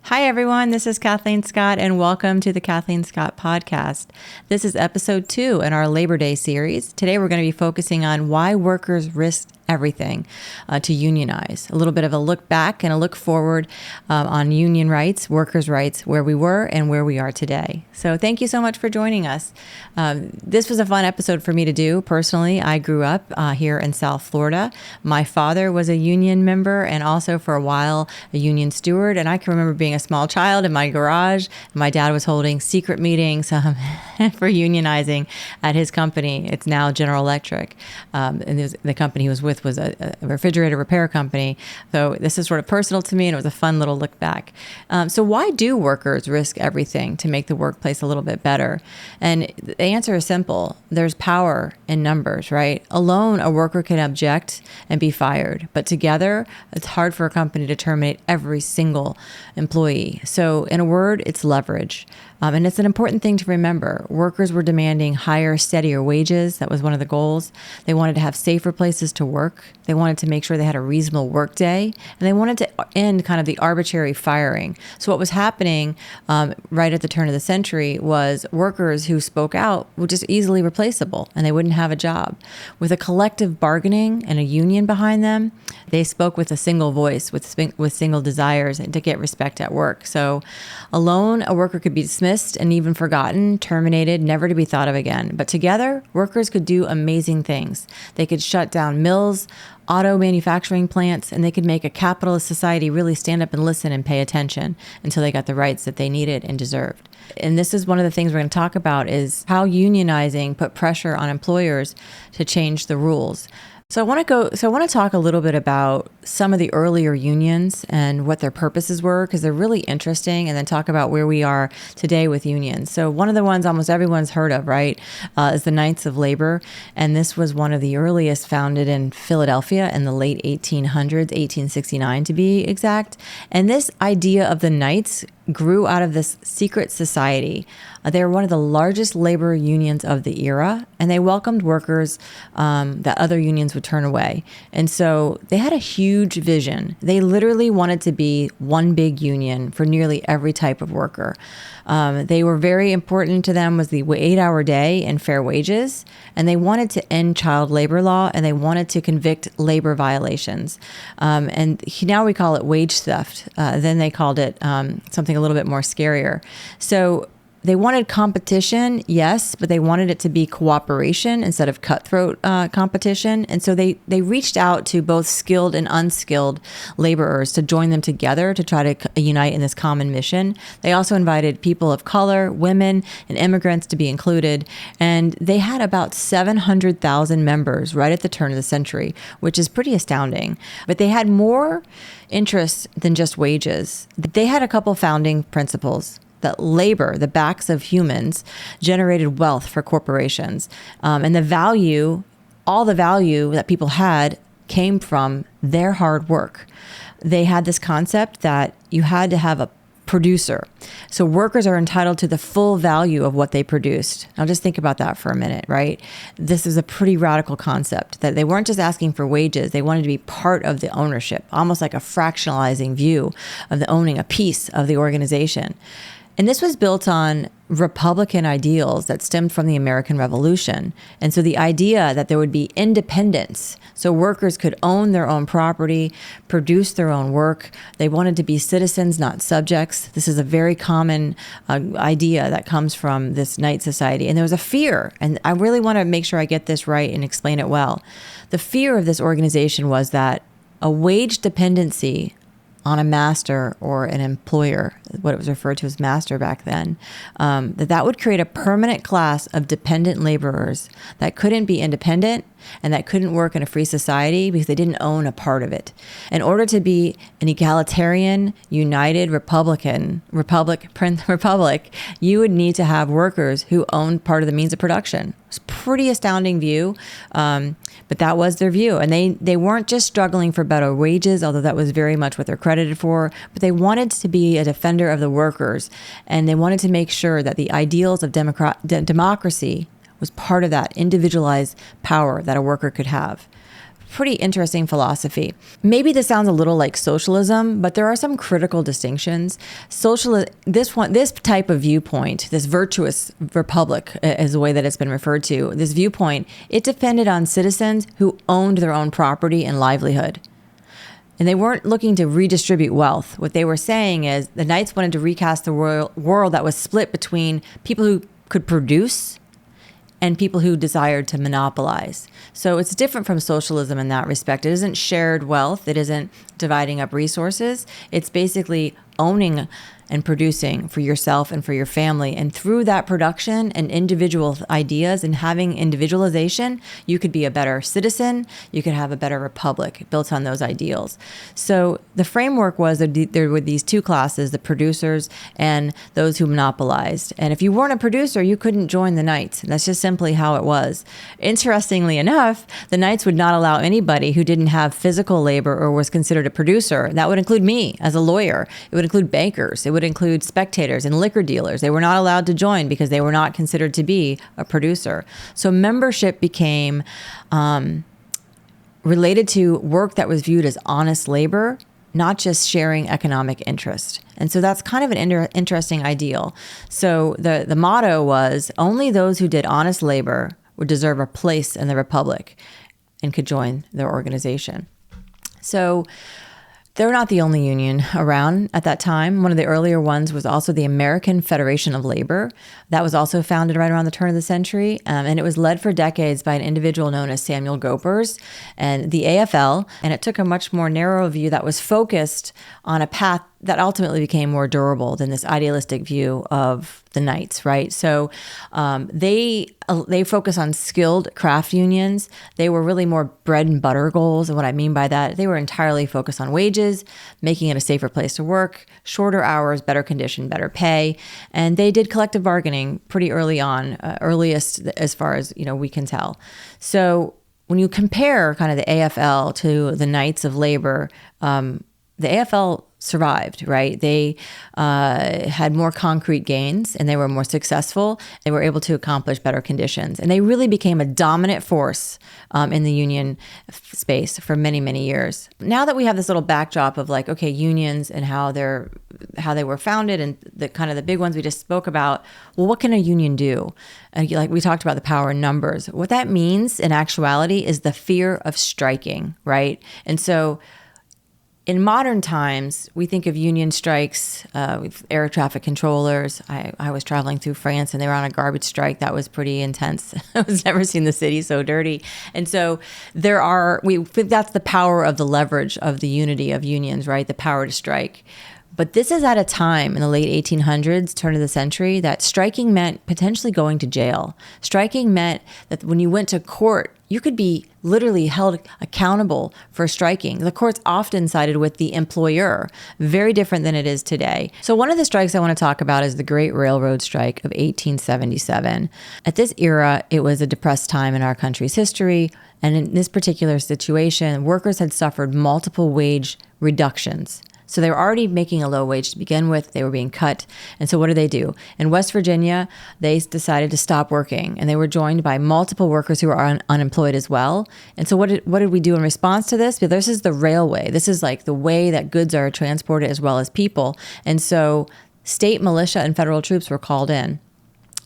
Hi, everyone. This is Kathleen Scott, and welcome to the Kathleen Scott Podcast. This is episode 2 in our Labor Day series. Today, we're going to be focusing on why workers risk everything to unionize. A little bit of a look back and a look forward on union rights, workers' rights, where we were and where we are today. So thank you so much for joining us. This was a fun episode for me to do. Personally, I grew up here in South Florida. My father was a union member and also for a while a union steward. And I can remember being a small child in my garage. My dad was holding secret meetings for unionizing at his company. It's now General Electric. And the company he was with was a refrigerator repair company. So this is sort of personal to me, and it was a fun little look back. So why do workers risk everything to make the workplace a little bit better? And the answer is simple. There's power in numbers, right? Alone, a worker can object and be fired. But together, it's hard for a company to terminate every single employee. So in a word, it's leverage. And it's an important thing to remember. Workers were demanding higher, steadier wages. That was one of the goals. They wanted to have safer places to work. They wanted to make sure they had a reasonable work day. And they wanted to end kind of the arbitrary firing. So what was happening right at the turn of the century was workers who spoke out were just easily replaceable and they wouldn't have a job. With a collective bargaining and a union behind them, they spoke with a single voice, with single desires and to get respect at work. So alone, a worker could be dismissed and even forgotten, terminated, never to be thought of again. But together, workers could do amazing things. They could shut down mills, auto manufacturing plants, and they could make a capitalist society really stand up and listen and pay attention until they got the rights that they needed and deserved. And this is one of the things we're going to talk about is how unionizing put pressure on employers to change the rules. So I want to talk a little bit about some of the earlier unions and what their purposes were, because they're really interesting, and then talk about where we are today with unions. So one of the ones almost everyone's heard of, right, is the Knights of Labor. And this was one of the earliest, founded in Philadelphia in the late 1800s, 1869 to be exact. And this idea of the Knights grew out of this secret society. They were one of the largest labor unions of the era, and they welcomed workers that other unions would turn away. And so they had a huge vision. They literally wanted to be one big union for nearly every type of worker. They were very important to them was the 8-hour day and fair wages, and they wanted to end child labor law, and they wanted to convict labor violations. And now we call it wage theft. Then they called it something a little bit more scarier. So they wanted competition, yes, but they wanted it to be cooperation instead of cutthroat competition. And so they reached out to both skilled and unskilled laborers to join them together to try to unite in this common mission. They also invited people of color, women, and immigrants to be included. And they had about 700,000 members right at the turn of the century, which is pretty astounding. But they had more interests than just wages. They had a couple founding principles. That labor, the backs of humans, generated wealth for corporations. And the value, all the value that people had came from their hard work. They had this concept that you had to have a producer. So workers are entitled to the full value of what they produced. Now just think about that for a minute, right? This is a pretty radical concept that they weren't just asking for wages. They wanted to be part of the ownership, almost like a fractionalizing view of the owning a piece of the organization. And this was built on Republican ideals that stemmed from the American Revolution. And so the idea that there would be independence, so workers could own their own property, produce their own work. They wanted to be citizens, not subjects. This is a very common idea that comes from this Knight Society. And there was a fear, and I really want to make sure I get this right and explain it well. The fear of this organization was that a wage dependency on a master or an employer, what it was referred to as master back then, that would create a permanent class of dependent laborers that couldn't be independent and that couldn't work in a free society because they didn't own a part of it. In order to be an egalitarian, united republic, you would need to have workers who owned part of the means of production. It's a pretty astounding view, but that was their view. And they weren't just struggling for better wages, although that was very much what they're credited for, but they wanted to be a defender of the workers, and they wanted to make sure that the ideals of democracy was part of that individualized power that a worker could have. pretty interesting philosophy. Maybe this sounds a little like socialism, but there are some critical distinctions. This type of viewpoint, this virtuous republic is the way that it's been referred to. This viewpoint, it depended on citizens who owned their own property and livelihood. And they weren't looking to redistribute wealth. What they were saying is the Knights wanted to recast the world that was split between people who could produce and people who desired to monopolize. So it's different from socialism in that respect. It isn't shared wealth. It isn't dividing up resources. It's basically owning and producing for yourself and for your family. And through that production and individual ideas and having individualization, you could be a better citizen. You could have a better republic built on those ideals. So the framework was that there were these two classes, the producers and those who monopolized. And if you weren't a producer, you couldn't join the Knights. And that's just simply how it was. Interestingly enough, the Knights would not allow anybody who didn't have physical labor or was considered a producer. That would include me as a lawyer. It would include bankers. It would include spectators and liquor dealers. They were not allowed to join because they were not considered to be a producer. So membership became related to work that was viewed as honest labor, not just sharing economic interest. And so that's kind of an interesting ideal. So the motto was only those who did honest labor would deserve a place in the republic and could join their organization. So they're not the only union around at that time. One of the earlier ones was also the American Federation of Labor. That was also founded right around the turn of the century. And it was led for decades by an individual known as Samuel Gophers and the AFL. And it took a much more narrow view that was focused on a path that ultimately became more durable than this idealistic view of the Knights, right? So they focus on skilled craft unions. They were really more bread and butter goals. And what I mean by that, they were entirely focused on wages, making it a safer place to work, shorter hours, better condition, better pay. And they did collective bargaining pretty early on, earliest as far as we can tell. So when you compare kind of the AFL to the Knights of Labor, the AFL survived, right? They had more concrete gains and they were more successful. They were able to accomplish better conditions. And they really became a dominant force in the union space for many, many years. Now that we have this little backdrop of unions and how they were founded and the kind of the big ones we just spoke about, well, what can a union do? And like we talked about the power in numbers. What that means in actuality is the fear of striking, right? And so in modern times, we think of union strikes with air traffic controllers. I was traveling through France and they were on a garbage strike. That was pretty intense. I was never seen the city so dirty. And so we think that's the power of the leverage of the unity of unions, right? The power to strike. But this is at a time in the late 1800s, turn of the century, that striking meant potentially going to jail. Striking meant that when you went to court, you could be literally held accountable for striking. The courts often sided with the employer, very different than it is today. So one of the strikes I want to talk about is the Great Railroad Strike of 1877. At this era, it was a depressed time in our country's history. And in this particular situation, workers had suffered multiple wage reductions. So they were already making a low wage to begin with. They were being cut. And so what do? In West Virginia, they decided to stop working. And they were joined by multiple workers who were unemployed as well. And so what did we do in response to this? Because this is the railway. This is like the way that goods are transported as well as people. And so state militia and federal troops were called in.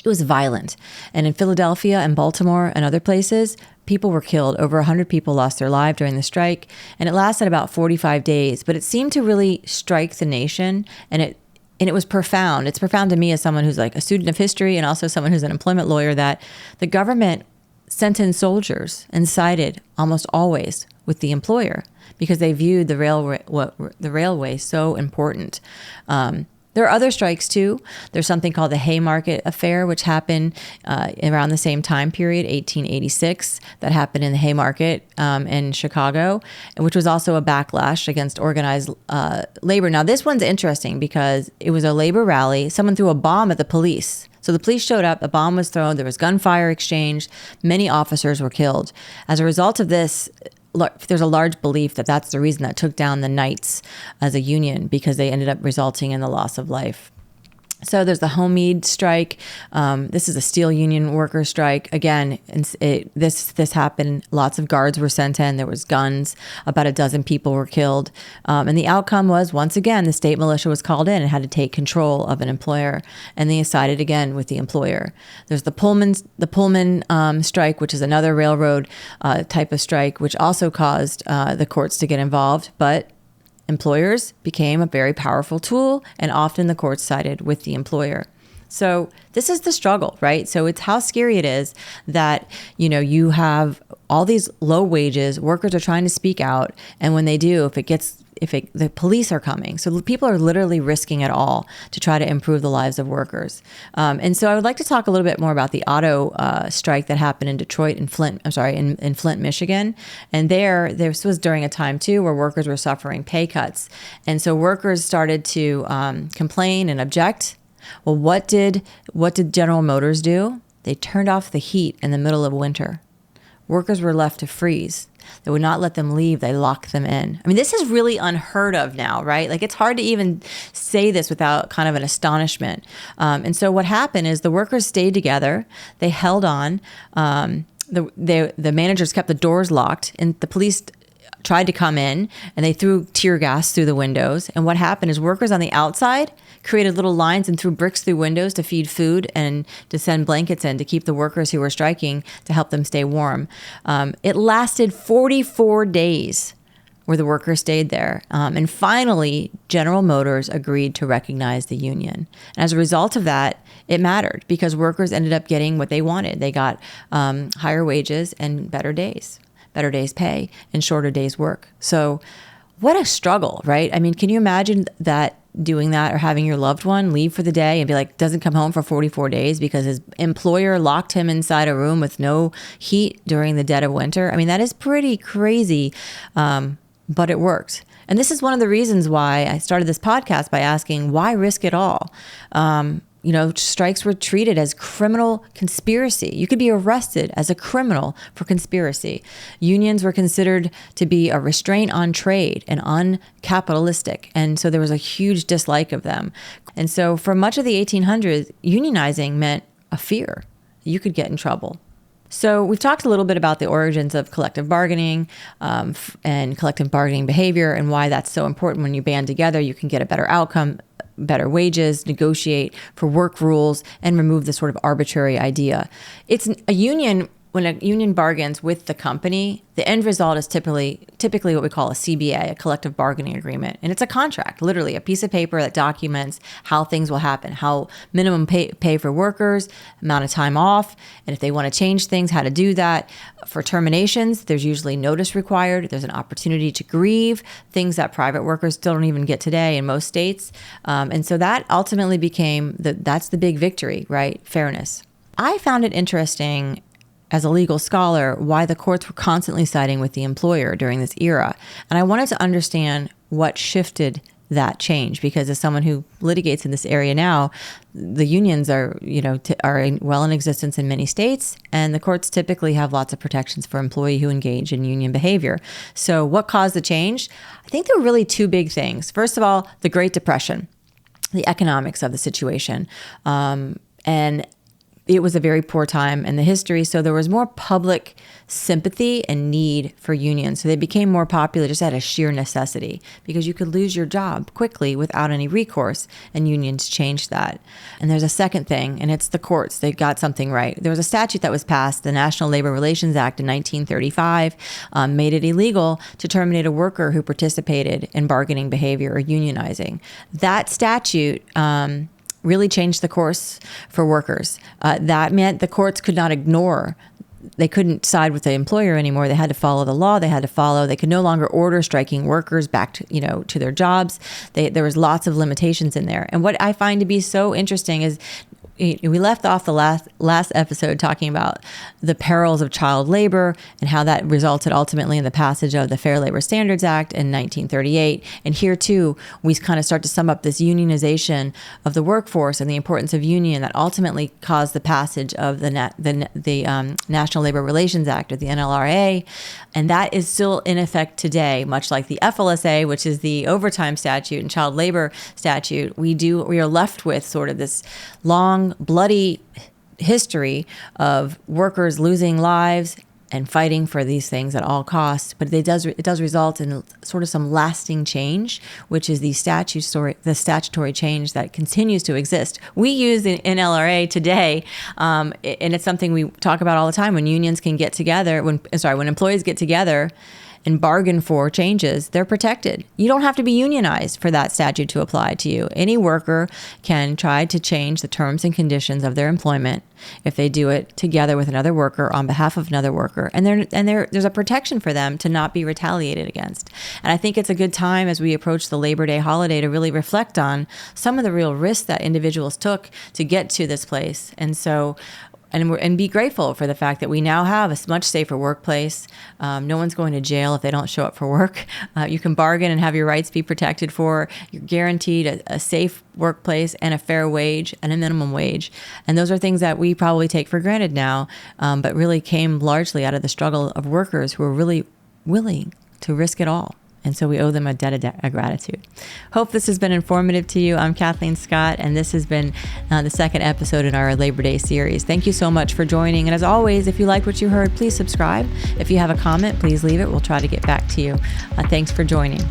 It was violent. And in Philadelphia and Baltimore and other places, people were killed. Over 100 people lost their lives during the strike. And it lasted about 45 days. But it seemed to really strike the nation. And it was profound. It's profound to me as someone who's like a student of history and also someone who's an employment lawyer that the government sent in soldiers and sided almost always with the employer because they viewed the railway so important. There are other strikes too. There's something called the Haymarket Affair, which happened around the same time period, 1886, that happened in the Haymarket in Chicago, which was also a backlash against organized labor. Now, this one's interesting because it was a labor rally. Someone threw a bomb at the police. So the police showed up, a bomb was thrown, there was gunfire exchanged, many officers were killed. As a result of this, there's a large belief that that's the reason that took down the Knights as a union because they ended up resulting in the loss of life. So there's the homemade strike. This is a steel union worker strike. Again, this happened. Lots of guards were sent in. There was guns. About a dozen people were killed. And the outcome was, once again, the state militia was called in and had to take control of an employer. And they sided again with the employer. There's the Pullman strike, which is another railroad type of strike, which also caused the courts to get involved. But employers became a very powerful tool, and often the courts sided with the employer. So this is the struggle, right? So it's how scary it is that, you have all these low wages, workers are trying to speak out, and when they do, the police are coming. So people are literally risking it all to try to improve the lives of workers. And so I would like to talk a little bit more about the auto strike that happened in Detroit and in Flint, Michigan. And this was during a time too where workers were suffering pay cuts. And so workers started to complain and object. Well, what did General Motors do? They turned off the heat in the middle of winter. Workers were left to freeze. They would not let them leave. They locked them in. I mean, this is really unheard of now, right? Like, it's hard to even say this without kind of an astonishment. And so what happened is the workers stayed together. They held on. The managers kept the doors locked, and the police tried to come in, and they threw tear gas through the windows. And what happened is workers on the outside created little lines and threw bricks through windows to feed food and to send blankets in to keep the workers who were striking to help them stay warm. It lasted 44 days where the workers stayed there. And finally, General Motors agreed to recognize the union. And as a result of that, it mattered because workers ended up getting what they wanted. They got higher wages and better days pay, and shorter days work. So what a struggle, right? I mean, can you imagine doing that, or having your loved one leave for the day and be like, doesn't come home for 44 days because his employer locked him inside a room with no heat during the dead of winter? I mean, that is pretty crazy, but it worked. And this is one of the reasons why I started this podcast by asking, why risk it all? Strikes were treated as criminal conspiracy. You could be arrested as a criminal for conspiracy. Unions were considered to be a restraint on trade and uncapitalistic. And so there was a huge dislike of them. And so for much of the 1800s, unionizing meant a fear. You could get in trouble. So we've talked a little bit about the origins of collective bargaining and collective bargaining behavior, and why that's so important. When you band together, you can get a better outcome, better wages, negotiate for work rules, and remove the sort of arbitrary idea. It's a union. When a union bargains with the company, the end result is typically what we call a CBA, a collective bargaining agreement. And it's a contract, literally a piece of paper that documents how things will happen, how minimum pay for workers, amount of time off, and if they want to change things, how to do that. For terminations, there's usually notice required. There's an opportunity to grieve, things that private workers still don't even get today in most states. And so that ultimately became that's the big victory, right? Fairness. I found it interesting as a legal scholar why the courts were constantly siding with the employer during this era. And I wanted to understand what shifted that change, because as someone who litigates in this area now, the unions are well in existence in many states, and the courts typically have lots of protections for employees who engage in union behavior. So what caused the change? I think there were really two big things. First of all, the Great Depression, the economics of the situation, and it was a very poor time in the history, so there was more public sympathy and need for unions. So they became more popular just out of sheer necessity, because you could lose your job quickly without any recourse, and unions changed that. And there's a second thing, and it's the courts. They got something right. There was a statute that was passed, the National Labor Relations Act in 1935, made it illegal to terminate a worker who participated in bargaining behavior or unionizing. That statute really changed the course for workers. That meant the courts could not ignore. They couldn't side with the employer anymore. They had to follow the law. They could no longer order striking workers back to their jobs. There was lots of limitations in there. And what I find to be so interesting is, we left off the last episode talking about the perils of child labor and how that resulted ultimately in the passage of the Fair Labor Standards Act in 1938. And here too, we kind of start to sum up this unionization of the workforce and the importance of union that ultimately caused the passage of the National Labor Relations Act, or the NLRA. And that is still in effect today, much like the FLSA, which is the overtime statute and child labor statute. We are left with sort of this long, bloody history of workers losing lives and fighting for these things at all costs. But it does result in sort of some lasting change, which is the statutory change that continues to exist. We use the NLRA today, and it's something we talk about all the time. When unions can get together, when employees get together and bargain for changes, they're protected. You don't have to be unionized for that statute to apply to you. Any worker can try to change the terms and conditions of their employment if they do it together with another worker on behalf of another worker. And there's a protection for them to not be retaliated against. And I think it's a good time as we approach the Labor Day holiday to really reflect on some of the real risks that individuals took to get to this place. And be grateful for the fact that we now have a much safer workplace. No one's going to jail if they don't show up for work. You can bargain and have your rights be protected for. You're guaranteed a safe workplace and a fair wage and a minimum wage. And those are things that we probably take for granted now, but really came largely out of the struggle of workers who were really willing to risk it all. And so we owe them a debt of gratitude. Hope this has been informative to you. I'm Kathleen Scott, and this has been the second episode in our Labor Day series. Thank you so much for joining. And as always, if you like what you heard, please subscribe. If you have a comment, please leave it. We'll try to get back to you. Thanks for joining.